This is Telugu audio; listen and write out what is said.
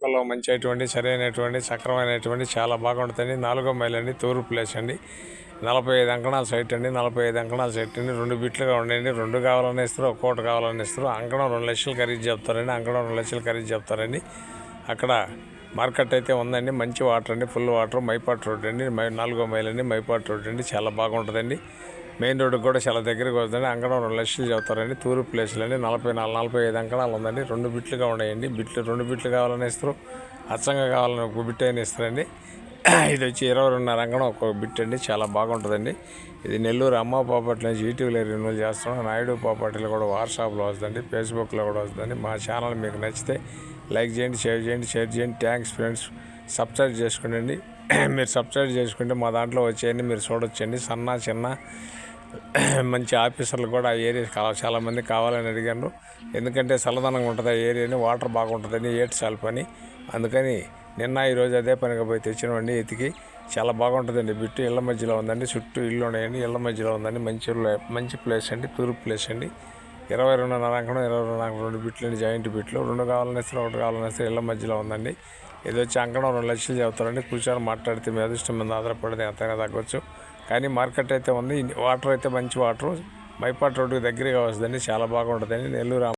లోకల్లో మంచి సరైనటువంటి సక్రమైనటువంటి చాలా బాగుంటుందండి. 4వ మైల్ అండి, తూర్పు ప్లేస్ అండి. 45 అంకణాల సైట్ అండి. 45 అంకణాల సైట్ అండి. 2 బిట్లుగా ఉండండి. 2 కావాలని ఇస్తారు, ఒక్కోటి కావాలని ఇస్తారు. అంకణం 2 లక్షలు ఖరీదు చెప్తారండి. అంకణం 2 లక్షలు ఖరీదు చెప్తారండి. అక్కడ మార్కెట్ అయితే ఉందండి. మంచి వాటర్ అండి, ఫుల్ వాటర్. మైపాట్ రోడ్ అండి, 4వ మైల్ అండి, మైపాట్ రోడ్ అండి. చాలా బాగుంటుందండి. మెయిన్ రోడ్డుకి కూడా చాలా దగ్గరగా వస్తుందండి. అంకణం 2 లక్షలు చెప్తారండి. తూర్పు ప్లేస్లు అండి. 45 అంకణాలు ఉందండి. 2 బిట్లుగా ఉన్నాయండి. 2 బిట్లు కావాలని ఇస్తారు, అచ్చంగా కావాలని ఒక బిట్ అయినా ఇస్తారండి. ఇది వచ్చి 22.5 అంకణం ఒక బిట్ అండి. చాలా బాగుంటుందండి. ఇది నెల్లూరు అమ్మ ప్రాపర్టీ నుంచి ఈటీవీలో రిన్యూవల్ చేస్తున్నాం. నాయుడు ప్రాపర్టీలో కూడా వాట్సాప్లో వస్తుందండి, ఫేస్బుక్లో కూడా వస్తుందండి. మా ఛానల్ మీకు నచ్చితే లైక్ చేయండి, షేర్ చేయండి. Thanks friends. సబ్స్క్రైబ్ చేసుకోండి. మీరు సబ్స్క్రైబ్ చేసుకుంటే మా దాంట్లో వచ్చేయండి, మీరు చూడొచ్చండి. చిన్న మంచి ఆఫీసర్లు కూడా ఆ ఏరియా చాలామంది కావాలని అడిగారు. ఎందుకంటే చల్లదనంగా ఉంటుంది ఆ ఏరియాని, వాటర్ బాగుంటుందని ఏడ్చాలి పని. అందుకని నిన్న ఈరోజు అదే పనిగా పోయి తెచ్చినామండి ఎతికి. చాలా బాగుంటుందండి. బిట్టు ఇళ్ళ మధ్యలో ఉందండి, చుట్టూ ఇల్లు ఉన్నాయండి. ఇళ్ళ మధ్యలో ఉందండి. మంచి ప్లేస్ అండి, తూర్పు ప్లేస్ అండి. 22.5 అంకణం, 22 అంకణం 2 బిట్లు అండి, జాయింట్ బిట్లు. 2 కావాలని ఇస్తారు, 1 కావాలని ఇస్తారు. ఇళ్ళ మధ్యలో ఉందండి. ఇది వచ్చి అంకణం 2 లక్షలు చెబుతారండి. కూర్చొని మాట్లాడితే మీ అదృష్టం మీద ఆధారపడితే ఎంతగా తగ్గొచ్చు. కానీ మార్కెట్ అయితే ఉంది. వాటర్ అయితే మంచి వాటర్. మైపాట్ రోడ్డుకి దగ్గరగా వస్తుందండి. చాలా బాగుంటుందండి. నెల్లూరు